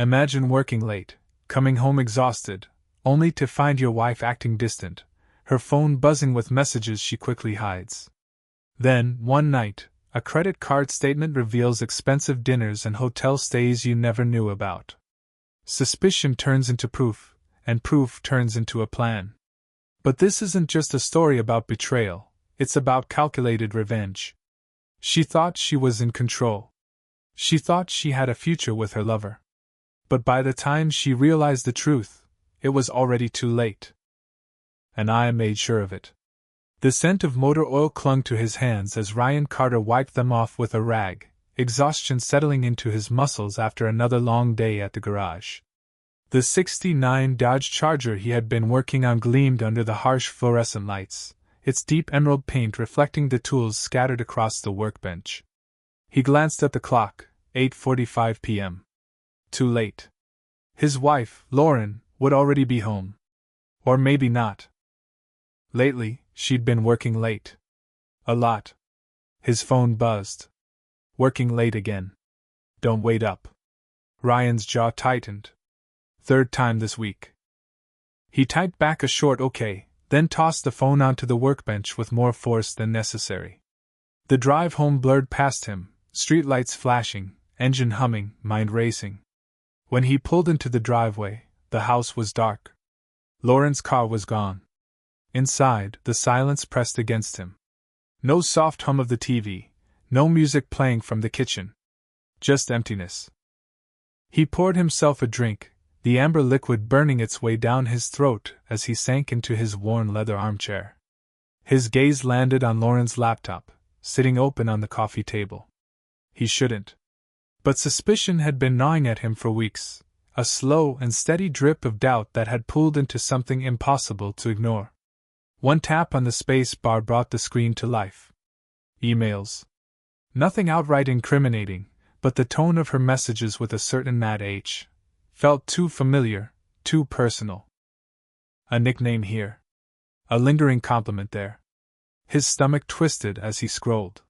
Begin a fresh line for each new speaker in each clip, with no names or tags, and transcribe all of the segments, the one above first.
Imagine working late, coming home exhausted, only to find your wife acting distant, her phone buzzing with messages she quickly hides. Then, one night, a credit card statement reveals expensive dinners and hotel stays you never knew about. Suspicion turns into proof, and proof turns into a plan. But this isn't just a story about betrayal, it's about calculated revenge. She thought she was in control. She thought she had a future with her lover. But by the time she realized the truth, it was already too late. And I made sure of it. The scent of motor oil clung to his hands as Ryan Carter wiped them off with a rag, exhaustion settling into his muscles after another long day at the garage. The '69 Dodge Charger he had been working on gleamed under the harsh fluorescent lights, its deep emerald paint reflecting the tools scattered across the workbench. He glanced at the clock, 8:45 p.m. Too late. His wife, Lauren, would already be home. Or maybe not. Lately, she'd been working late. A lot. His phone buzzed. Working late again. Don't wait up. Ryan's jaw tightened. Third time this week. He typed back a short okay, then tossed the phone onto the workbench with more force than necessary. The drive home blurred past him, streetlights flashing, engine humming, mind racing. When he pulled into the driveway, the house was dark. Lauren's car was gone. Inside, the silence pressed against him. No soft hum of the TV, no music playing from the kitchen. Just emptiness. He poured himself a drink, the amber liquid burning its way down his throat as he sank into his worn leather armchair. His gaze landed on Lauren's laptop, sitting open on the coffee table. He shouldn't. But suspicion had been gnawing at him for weeks, a slow and steady drip of doubt that had pooled into something impossible to ignore. One tap on the space bar brought the screen to life. Emails. Nothing outright incriminating, but the tone of her messages with a certain mad H felt too familiar, too personal. A nickname here. A lingering compliment there. His stomach twisted as he scrolled.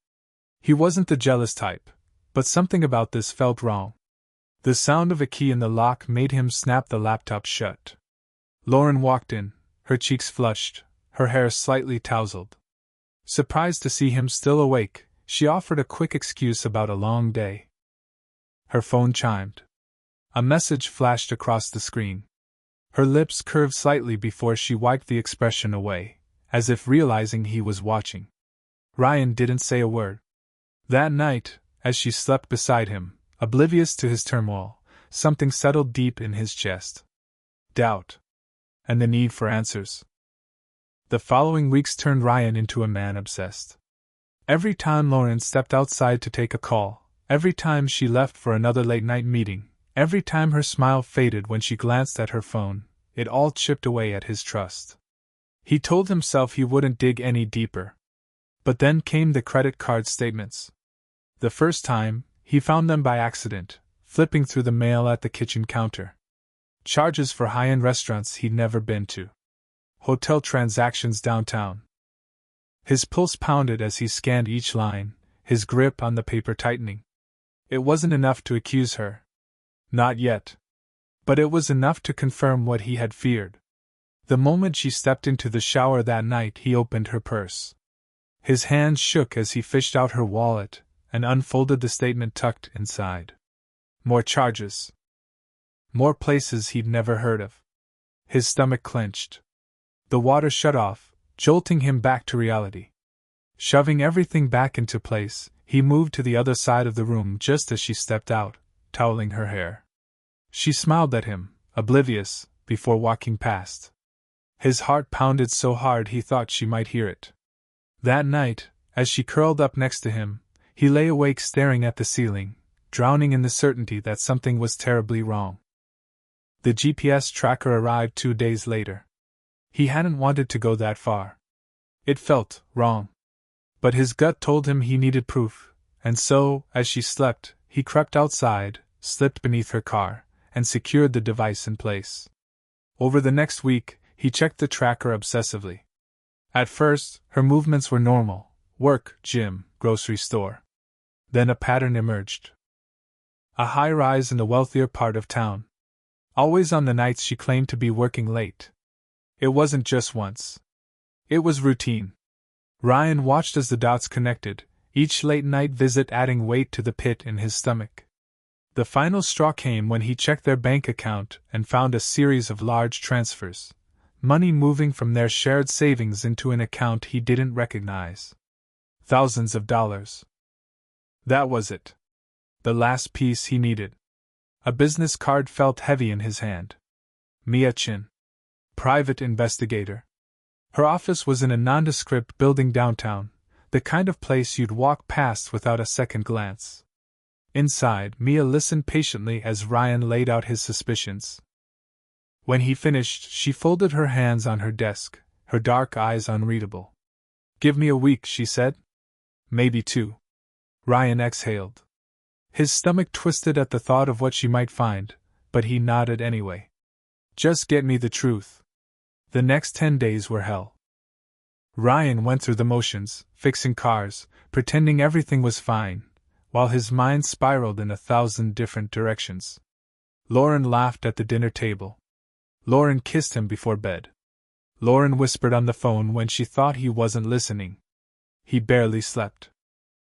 He wasn't the jealous type, but something about this felt wrong. The sound of a key in the lock made him snap the laptop shut. Lauren walked in, her cheeks flushed, her hair slightly tousled. Surprised to see him still awake, she offered a quick excuse about a long day. Her phone chimed. A message flashed across the screen. Her lips curved slightly before she wiped the expression away, as if realizing he was watching. Ryan didn't say a word. That night, as she slept beside him, oblivious to his turmoil, something settled deep in his chest. Doubt. And the need for answers. The following weeks turned Ryan into a man obsessed. Every time Lauren stepped outside to take a call, every time she left for another late-night meeting, every time her smile faded when she glanced at her phone, it all chipped away at his trust. He told himself he wouldn't dig any deeper. But then came the credit card statements. The first time, he found them by accident, flipping through the mail at the kitchen counter. Charges for high-end restaurants he'd never been to. Hotel transactions downtown. His pulse pounded as he scanned each line, his grip on the paper tightening. It wasn't enough to accuse her. Not yet. But it was enough to confirm what he had feared. The moment she stepped into the shower that night, he opened her purse. His hands shook as he fished out her wallet and unfolded the statement tucked inside. More charges. More places he'd never heard of. His stomach clenched. The water shut off, jolting him back to reality. Shoving everything back into place, he moved to the other side of the room just as she stepped out, toweling her hair. She smiled at him, oblivious, before walking past. His heart pounded so hard he thought she might hear it. That night, as she curled up next to him, he lay awake staring at the ceiling, drowning in the certainty that something was terribly wrong. The GPS tracker arrived 2 days later. He hadn't wanted to go that far. It felt wrong. But his gut told him he needed proof, and so, as she slept, he crept outside, slipped beneath her car, and secured the device in place. Over the next week, he checked the tracker obsessively. At first, her movements were normal: work, gym, grocery store. Then a pattern emerged. a high-rise in the wealthier part of town. Always on the nights she claimed to be working late. It wasn't just once. It was routine. Ryan watched as the dots connected, each late-night visit adding weight to the pit in his stomach. The final straw came when he checked their bank account and found a series of large transfers, money moving from their shared savings into an account he didn't recognize. Thousands of dollars. That was it. The last piece he needed. A business card felt heavy in his hand. Mia Chin. Private investigator. Her office was in a nondescript building downtown, the kind of place you'd walk past without a second glance. Inside, Mia listened patiently as Ryan laid out his suspicions. When he finished, she folded her hands on her desk, her dark eyes unreadable. "Give me a week," she said. "Maybe 2. Ryan exhaled. His stomach twisted at the thought of what she might find, but he nodded anyway. "Just get me the truth." The next 10 days were hell. Ryan went through the motions, fixing cars, pretending everything was fine, while his mind spiraled in 1,000 different directions. Lauren laughed at the dinner table. Lauren kissed him before bed. Lauren whispered on the phone when she thought he wasn't listening. He barely slept.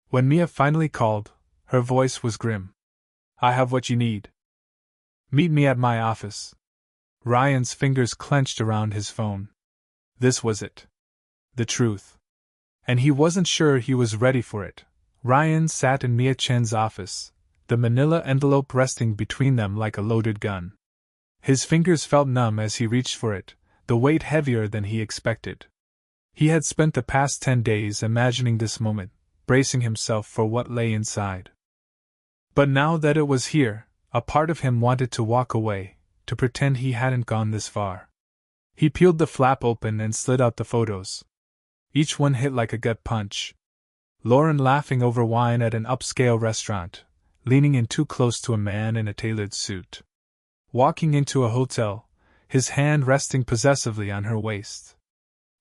When Mia finally called, her voice was grim. "I have what you need. Meet me at my office." Ryan's fingers clenched around his phone. This was it. The truth. And he wasn't sure he was ready for it. Ryan sat in Mia Chen's office, the manila envelope resting between them like a loaded gun. His fingers felt numb as he reached for it, the weight heavier than he expected. He had spent the past 10 days imagining this moment, bracing himself for what lay inside. But now that it was here, a part of him wanted to walk away, to pretend he hadn't gone this far. He peeled the flap open and slid out the photos. Each one hit like a gut punch. Lauren laughing over wine at an upscale restaurant, leaning in too close to a man in a tailored suit. Walking into a hotel, his hand resting possessively on her waist.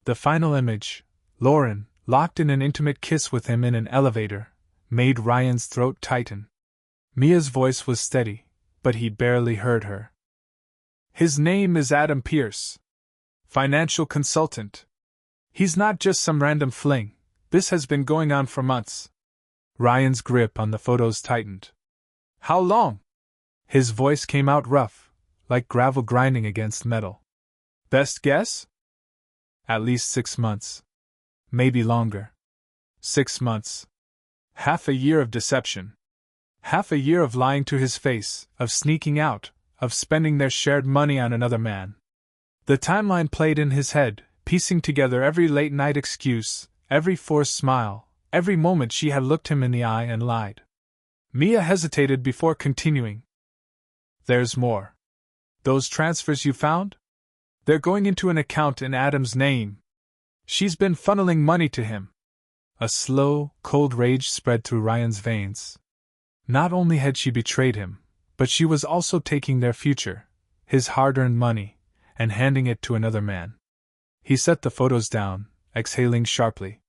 The final image, Lauren, locked in an intimate kiss with him in an elevator, made Ryan's throat tighten. Mia's voice was steady, but he barely heard her. "His name is Adam Pierce. Financial consultant. He's not just some random fling. This has been going on for months." Ryan's grip on the photos tightened. "How long?" His voice came out rough, like gravel grinding against metal. "Best guess?" "At least 6 months. Maybe longer." 6 months. Half a year of deception. Half a year of lying to his face, of sneaking out, of spending their shared money on another man. The timeline played in his head, piecing together every late-night excuse, every forced smile, every moment she had looked him in the eye and lied. Mia hesitated before continuing. "There's more. Those transfers you found? They're going into an account in Adam's name. She's been funneling money to him." A slow, cold rage spread through Ryan's veins. Not only had she betrayed him, but she was also taking their future, his hard-earned money, and handing it to another man. He set the photos down, exhaling sharply.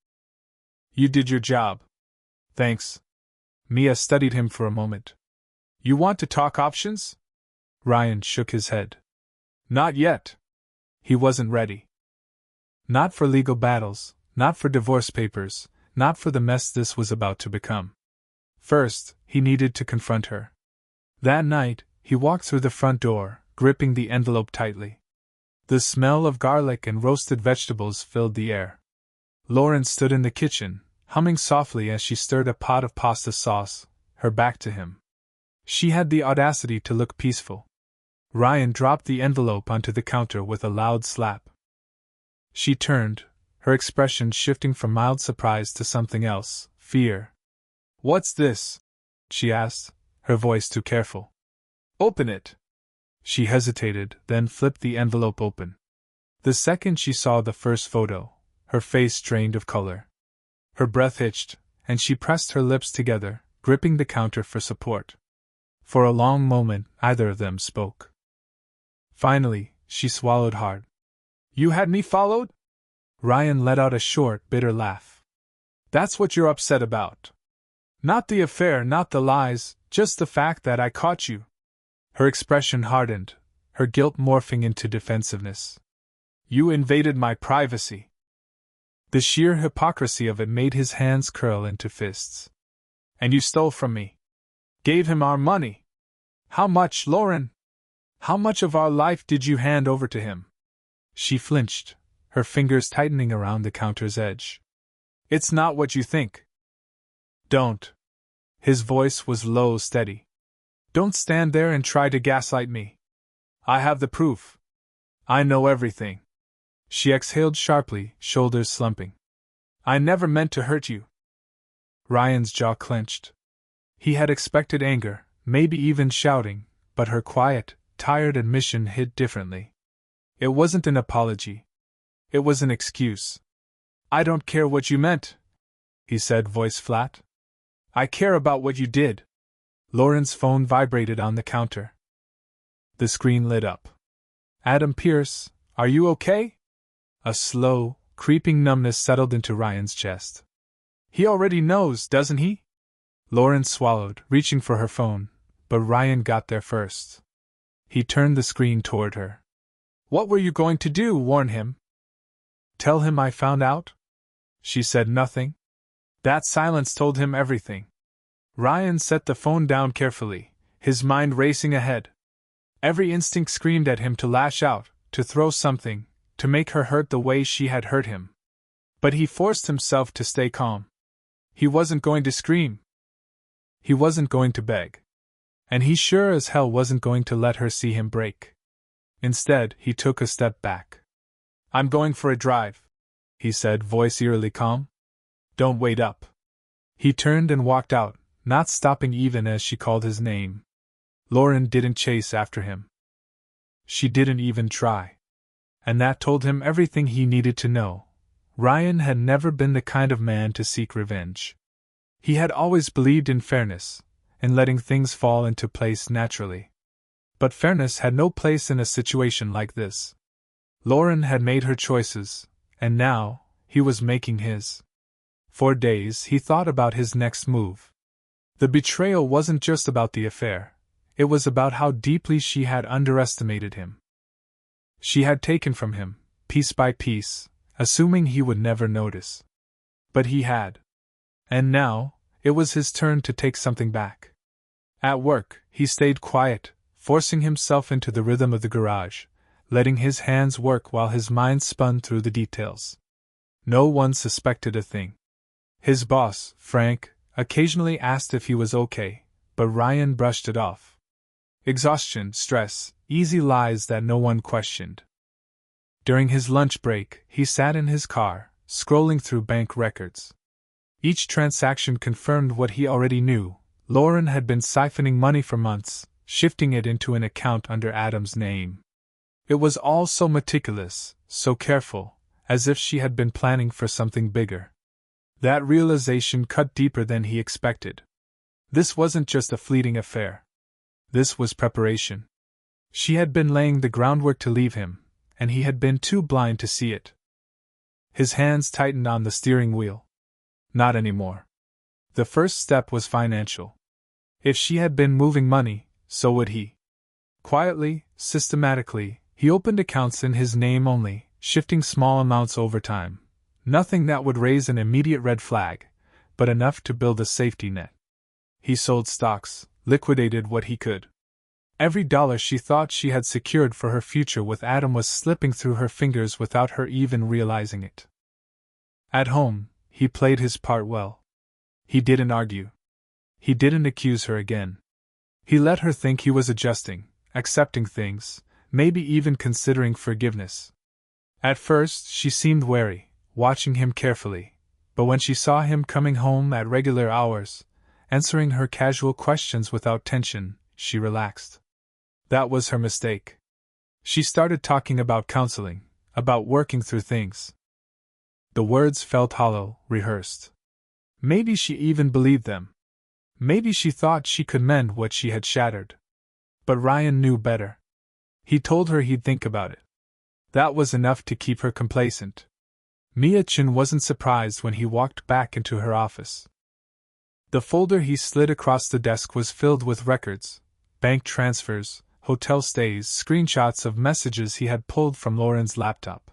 "You did your job. Thanks." Mia studied him for a moment. "You want to talk options?" Ryan shook his head. "Not yet." He wasn't ready. Not for legal battles, not for divorce papers, not for the mess this was about to become. First, he needed to confront her. That night, he walked through the front door, gripping the envelope tightly. The smell of garlic and roasted vegetables filled the air. Lauren stood in the kitchen, humming softly as she stirred a pot of pasta sauce, her back to him. She had the audacity to look peaceful. Ryan dropped the envelope onto the counter with a loud slap. She turned, her expression shifting from mild surprise to something else, fear. "What's this?" she asked, her voice too careful. "Open it." She hesitated, then flipped the envelope open. The second she saw the first photo, her face drained of color. Her breath hitched, and she pressed her lips together, gripping the counter for support. For a long moment, neither of them spoke. Finally, she swallowed hard. "You had me followed?" Ryan let out a short, bitter laugh. "That's what you're upset about. Not the affair, not the lies, Just the fact that I caught you. Her expression hardened, her guilt morphing into defensiveness. You invaded my privacy. The sheer hypocrisy of it made his hands curl into fists. And you stole from me. Gave him our money. How much, Lauren? How much of our life did you hand over to him? She flinched, her fingers tightening around the counter's edge. It's not what you think. Don't. His voice was low, steady. Don't stand there and try to gaslight me. I have the proof. I know everything. She exhaled sharply, shoulders slumping. I never meant to hurt you. Ryan's jaw clenched. He had expected anger, maybe even shouting, but her quiet, tired admission hit differently. It wasn't an apology. It was an excuse. I don't care what you meant, he said, voice flat. I care about what you did. Lauren's phone vibrated on the counter. The screen lit up. Adam Pierce, are you okay? A slow, creeping numbness settled into Ryan's chest. He already knows, doesn't he? Lauren swallowed, reaching for her phone, but Ryan got there first. He turned the screen toward her. What were you going to do, warn him? Tell him I found out? She said nothing. That silence told him everything. Ryan set the phone down carefully, his mind racing ahead. Every instinct screamed at him to lash out, to throw something, to make her hurt the way she had hurt him. But he forced himself to stay calm. He wasn't going to scream. He wasn't going to beg. And he sure as hell wasn't going to let her see him break. Instead, he took a step back. I'm going for a drive, he said, voice eerily calm. Don't wait up. He turned and walked out, not stopping even as she called his name. Lauren didn't chase after him. She didn't even try. And that told him everything he needed to know. Ryan had never been the kind of man to seek revenge. He had always believed in fairness, in letting things fall into place naturally. But fairness had no place in a situation like this. Lauren had made her choices, and now, he was making his. For days he thought about his next move. The betrayal wasn't just about the affair, it was about how deeply she had underestimated him. She had taken from him, piece by piece, assuming he would never notice. But he had. And now, it was his turn to take something back. At work, he stayed quiet, forcing himself into the rhythm of the garage, letting his hands work while his mind spun through the details. No one suspected a thing. His boss, Frank, occasionally asked if he was okay, but Ryan brushed it off. Exhaustion, stress, easy lies that no one questioned. During his lunch break, he sat in his car, scrolling through bank records. Each transaction confirmed what he already knew. Lauren had been siphoning money for months, shifting it into an account under Adam's name. It was all so meticulous, so careful, as if she had been planning for something bigger. That realization cut deeper than he expected. This wasn't just a fleeting affair. This was preparation. She had been laying the groundwork to leave him, and he had been too blind to see it. His hands tightened on the steering wheel. Not anymore. The first step was financial. If she had been moving money, so would he. Quietly, systematically, he opened accounts in his name only, shifting small amounts over time. Nothing that would raise an immediate red flag, but enough to build a safety net. He sold stocks, liquidated what he could. Every dollar she thought she had secured for her future with Adam was slipping through her fingers without her even realizing it. At home, he played his part well. He didn't argue. He didn't accuse her again. He let her think he was adjusting, accepting things, maybe even considering forgiveness. At first, she seemed wary, watching him carefully, but when she saw him coming home at regular hours, answering her casual questions without tension, she relaxed. That was her mistake. She started talking about counseling, about working through things. The words felt hollow, rehearsed. Maybe she even believed them. Maybe she thought she could mend what she had shattered. But Ryan knew better. He told her he'd think about it. That was enough to keep her complacent. Mia Chin wasn't surprised when he walked back into her office. The folder he slid across the desk was filled with records, bank transfers, hotel stays, screenshots of messages he had pulled from Lauren's laptop.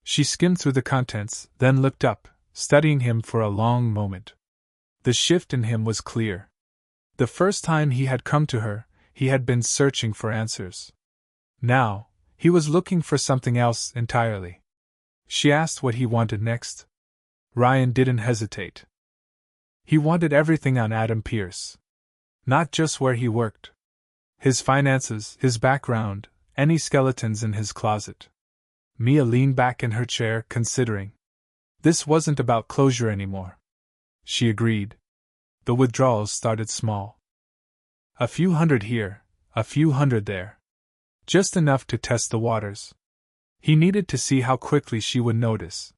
She skimmed through the contents, then looked up, studying him for a long moment. The shift in him was clear. The first time he had come to her, he had been searching for answers. Now, he was looking for something else entirely. She asked what he wanted next. Ryan didn't hesitate. He wanted everything on Adam Pierce. Not just where he worked. His finances, his background, any skeletons in his closet. Mia leaned back in her chair, considering. This wasn't about closure anymore. She agreed. The withdrawals started small. A few hundred here, a few hundred there. Just enough to test the waters. He needed to see how quickly she would notice.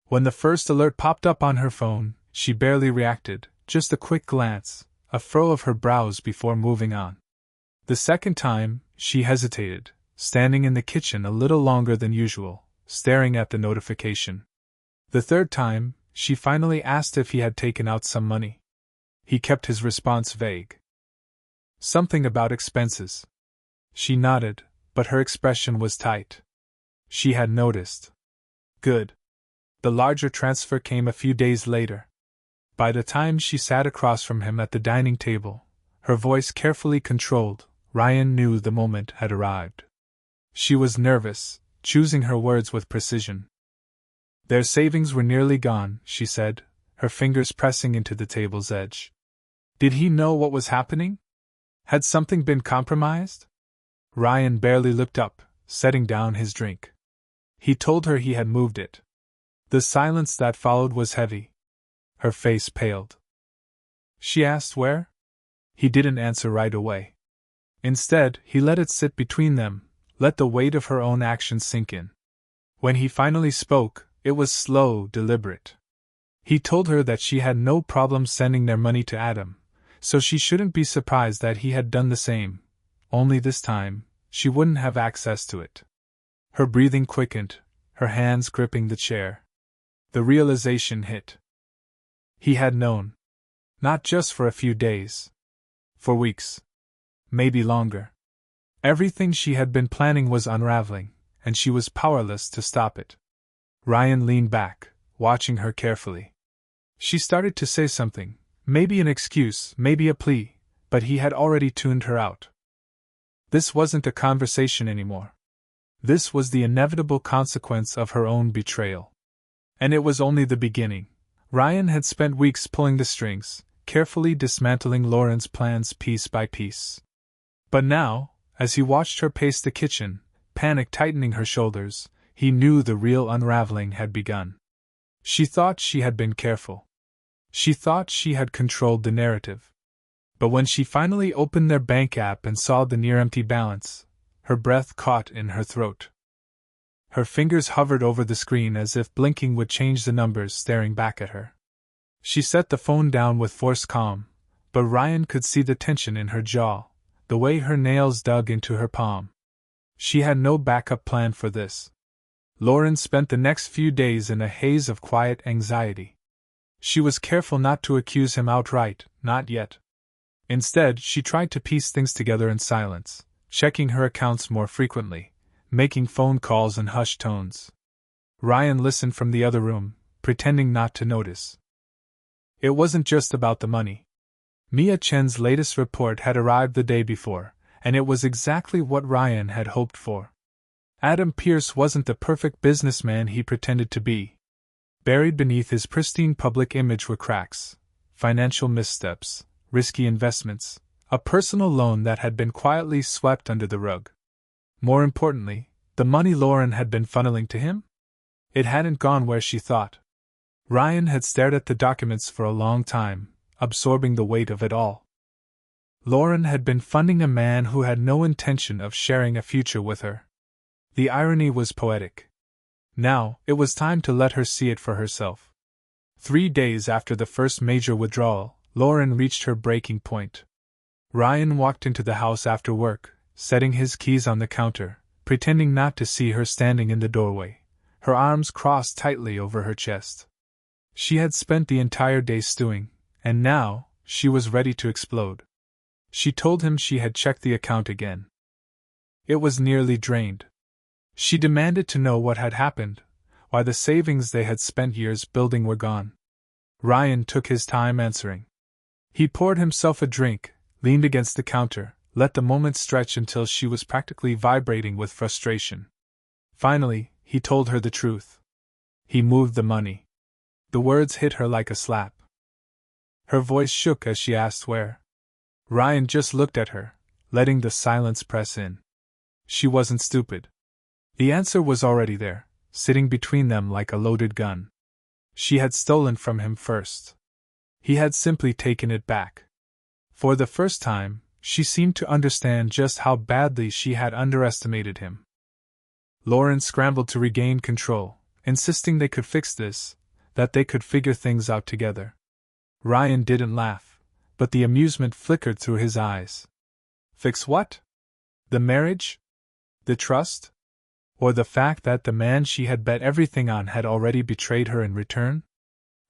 When the first alert popped up on her phone, she barely reacted, just a quick glance, a furrow of her brows before moving on. The second time, she hesitated, standing in the kitchen a little longer than usual, staring at the notification. The third time, she finally asked if he had taken out some money. He kept his response vague. Something about expenses. She nodded, but her expression was tight. She had noticed. Good. The larger transfer came a few days later. By the time she sat across from him at the dining table, her voice carefully controlled, Ryan knew the moment had arrived. She was nervous, choosing her words with precision. Their savings were nearly gone, she said, her fingers pressing into the table's edge. Did he know what was happening? Had something been compromised? Ryan barely looked up, setting down his drink. He told her he had moved it. The silence that followed was heavy. Her face paled. She asked where? He didn't answer right away. Instead, he let it sit between them, let the weight of her own actions sink in. When he finally spoke, it was slow, deliberate. He told her that she had no problem sending their money to Adam, so she shouldn't be surprised that he had done the same, only this time, she wouldn't have access to it. Her breathing quickened, her hands gripping the chair. The realization hit. He had known. Not just for a few days. For weeks. Maybe longer. Everything she had been planning was unraveling, and she was powerless to stop it. Ryan leaned back, watching her carefully. She started to say something, maybe an excuse, maybe a plea, but he had already tuned her out. This wasn't a conversation anymore. This was the inevitable consequence of her own betrayal. And it was only the beginning. Ryan had spent weeks pulling the strings, carefully dismantling Lauren's plans piece by piece. But now, as he watched her pace the kitchen, panic tightening her shoulders, he knew the real unraveling had begun. She thought she had been careful. She thought she had controlled the narrative. But when she finally opened their bank app and saw the near-empty balance, her breath caught in her throat. Her fingers hovered over the screen as if blinking would change the numbers staring back at her. She set the phone down with forced calm, but Ryan could see the tension in her jaw, the way her nails dug into her palm. She had no backup plan for this. Lauren spent the next few days in a haze of quiet anxiety. She was careful not to accuse him outright, not yet. Instead, she tried to piece things together in silence, checking her accounts more frequently, making phone calls in hushed tones. Ryan listened from the other room, pretending not to notice. It wasn't just about the money. Mia Chen's latest report had arrived the day before, and it was exactly what Ryan had hoped for. Adam Pierce wasn't the perfect businessman he pretended to be. Buried beneath his pristine public image were cracks, financial missteps, risky investments, a personal loan that had been quietly swept under the rug. More importantly, the money Lauren had been funneling to him? It hadn't gone where she thought. Ryan had stared at the documents for a long time, absorbing the weight of it all. Lauren had been funding a man who had no intention of sharing a future with her. The irony was poetic. Now, it was time to let her see it for herself. 3 days after the first major withdrawal, Lauren reached her breaking point. Ryan walked into the house after work, setting his keys on the counter, pretending not to see her standing in the doorway, her arms crossed tightly over her chest. She had spent the entire day stewing, and now, she was ready to explode. She told him she had checked the account again. It was nearly drained. She demanded to know what had happened, why the savings they had spent years building were gone. Ryan took his time answering. He poured himself a drink, leaned against the counter, let the moment stretch until she was practically vibrating with frustration. Finally, he told her the truth. He moved the money. The words hit her like a slap. Her voice shook as she asked where. Ryan just looked at her, letting the silence press in. She wasn't stupid. The answer was already there, sitting between them like a loaded gun. She had stolen from him first. He had simply taken it back. For the first time, she seemed to understand just how badly she had underestimated him. Lauren scrambled to regain control, insisting they could fix this, that they could figure things out together. Ryan didn't laugh, but the amusement flickered through his eyes. Fix what? The marriage? The trust? Or the fact that the man she had bet everything on had already betrayed her in return?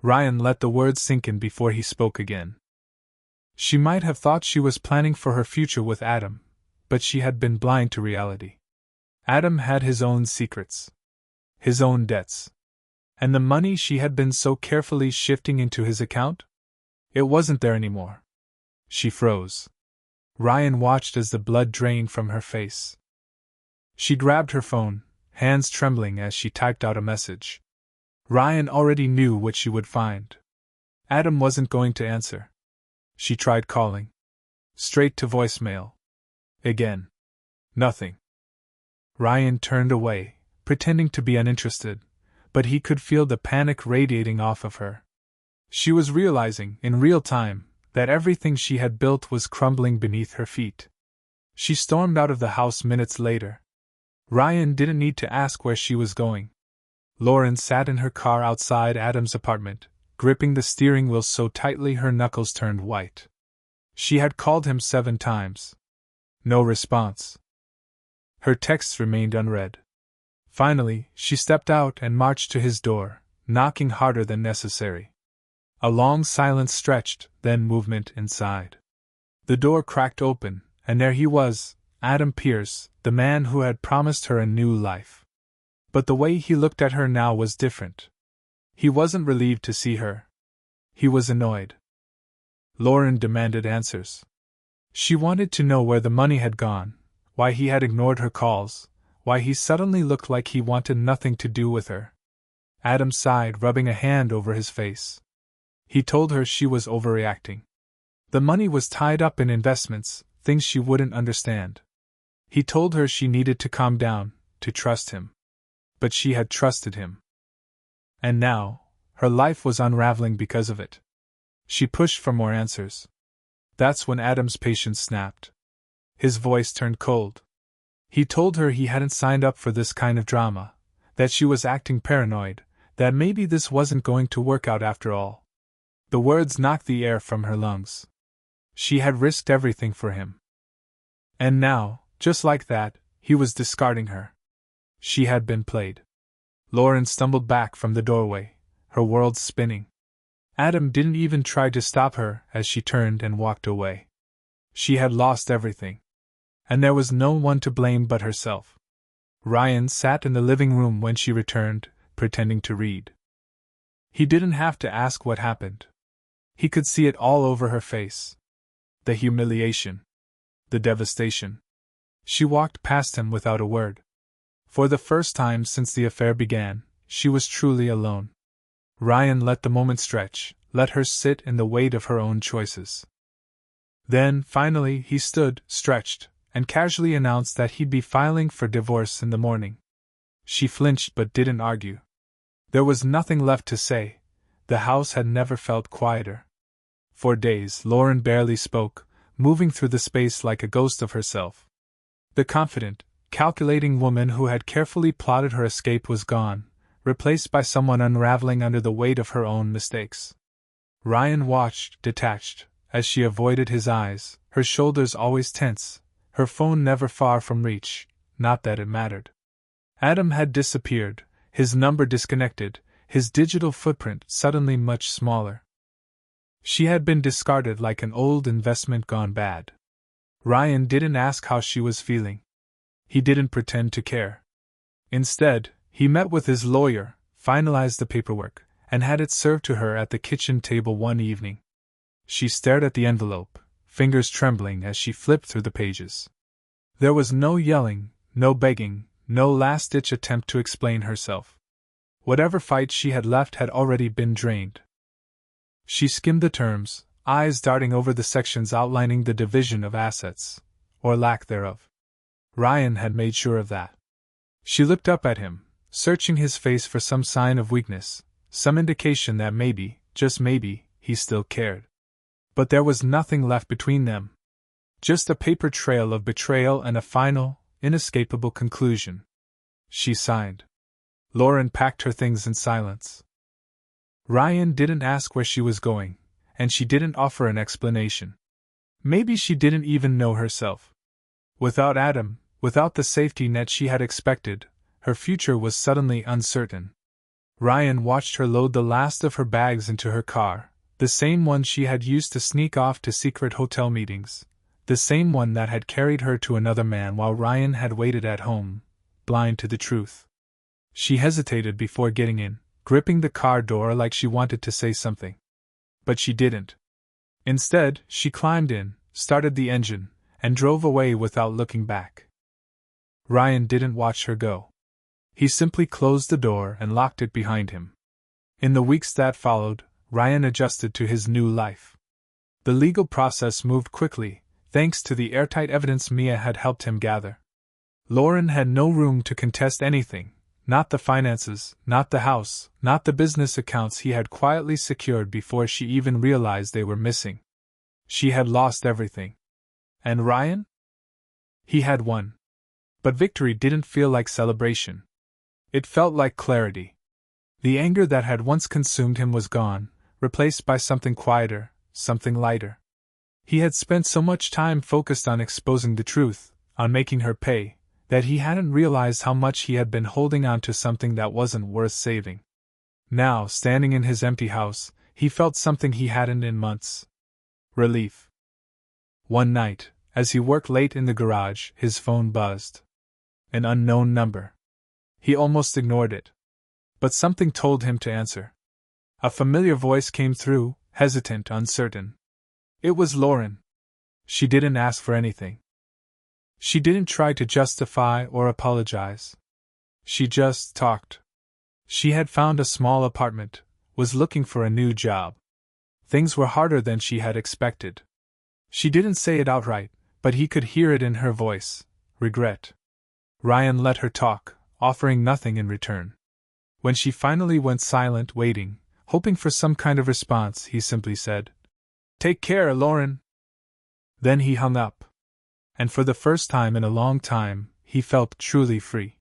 Ryan let the words sink in before he spoke again. She might have thought she was planning for her future with Adam, but she had been blind to reality. Adam had his own secrets, his own debts. And the money she had been so carefully shifting into his account? It wasn't there anymore. She froze. Ryan watched as the blood drained from her face. She grabbed her phone, hands trembling as she typed out a message. Ryan already knew what she would find. Adam wasn't going to answer. She tried calling. Straight to voicemail. Again. Nothing. Ryan turned away, pretending to be uninterested, but he could feel the panic radiating off of her. She was realizing, in real time, that everything she had built was crumbling beneath her feet. She stormed out of the house minutes later. Ryan didn't need to ask where she was going. Lauren sat in her car outside Adam's apartment, gripping the steering wheel so tightly her knuckles turned white. She had called him 7 times. No response. Her texts remained unread. Finally, she stepped out and marched to his door, knocking harder than necessary. A long silence stretched, then movement inside. The door cracked open, and there he was, Adam Pierce, the man who had promised her a new life. But the way he looked at her now was different. He wasn't relieved to see her. He was annoyed. Lauren demanded answers. She wanted to know where the money had gone, why he had ignored her calls, why he suddenly looked like he wanted nothing to do with her. Adam sighed, rubbing a hand over his face. He told her she was overreacting. The money was tied up in investments, things she wouldn't understand. He told her she needed to calm down, to trust him. But she had trusted him. And now, her life was unraveling because of it. She pushed for more answers. That's when Adam's patience snapped. His voice turned cold. He told her he hadn't signed up for this kind of drama, that she was acting paranoid, that maybe this wasn't going to work out after all. The words knocked the air from her lungs. She had risked everything for him. And now, just like that, he was discarding her. She had been played. Lauren stumbled back from the doorway, her world spinning. Adam didn't even try to stop her as she turned and walked away. She had lost everything. And there was no one to blame but herself. Ryan sat in the living room when she returned, pretending to read. He didn't have to ask what happened. He could see it all over her face. The humiliation. The devastation. She walked past him without a word. For the first time since the affair began, she was truly alone. Ryan let the moment stretch, let her sit in the weight of her own choices. Then, finally, he stood, stretched, and casually announced that he'd be filing for divorce in the morning. She flinched but didn't argue. There was nothing left to say. The house had never felt quieter. For days, Lauren barely spoke, moving through the space like a ghost of herself. The confident, calculating woman who had carefully plotted her escape was gone, replaced by someone unraveling under the weight of her own mistakes. Ryan watched, detached, as she avoided his eyes, her shoulders always tense, her phone never far from reach, not that it mattered. Adam had disappeared, his number disconnected, his digital footprint suddenly much smaller. She had been discarded like an old investment gone bad. Ryan didn't ask how she was feeling. He didn't pretend to care. Instead, he met with his lawyer, finalized the paperwork, and had it served to her at the kitchen table one evening. She stared at the envelope, fingers trembling as she flipped through the pages. There was no yelling, no begging, no last-ditch attempt to explain herself. Whatever fight she had left had already been drained. She skimmed the terms, eyes darting over the sections outlining the division of assets, or lack thereof. Ryan had made sure of that. She looked up at him, searching his face for some sign of weakness, some indication that maybe, just maybe, he still cared. But there was nothing left between them. Just a paper trail of betrayal and a final, inescapable conclusion. She signed. Lauren packed her things in silence. Ryan didn't ask where she was going, and she didn't offer an explanation. Maybe she didn't even know herself. Without Adam, without the safety net she had expected, her future was suddenly uncertain. Ryan watched her load the last of her bags into her car, the same one she had used to sneak off to secret hotel meetings, the same one that had carried her to another man while Ryan had waited at home, blind to the truth. She hesitated before getting in, gripping the car door like she wanted to say something. But she didn't. Instead, she climbed in, started the engine, and drove away without looking back. Ryan didn't watch her go. He simply closed the door and locked it behind him. In the weeks that followed, Ryan adjusted to his new life. The legal process moved quickly, thanks to the airtight evidence Mia had helped him gather. Lauren had no room to contest anything, not the finances, not the house, not the business accounts he had quietly secured before she even realized they were missing. She had lost everything. And Ryan? He had won. But victory didn't feel like celebration. It felt like clarity. The anger that had once consumed him was gone, replaced by something quieter, something lighter. He had spent so much time focused on exposing the truth, on making her pay, that he hadn't realized how much he had been holding on to something that wasn't worth saving. Now, standing in his empty house, he felt something he hadn't in months. Relief. One night, as he worked late in the garage, his phone buzzed. An unknown number. He almost ignored it. But something told him to answer. A familiar voice came through, hesitant, uncertain. It was Lauren. She didn't ask for anything. She didn't try to justify or apologize. She just talked. She had found a small apartment, was looking for a new job. Things were harder than she had expected. She didn't say it outright, but he could hear it in her voice. Regret. Ryan let her talk, offering nothing in return. When she finally went silent, waiting, hoping for some kind of response, he simply said, "Take care, Lauren." Then he hung up. And for the first time in a long time, he felt truly free.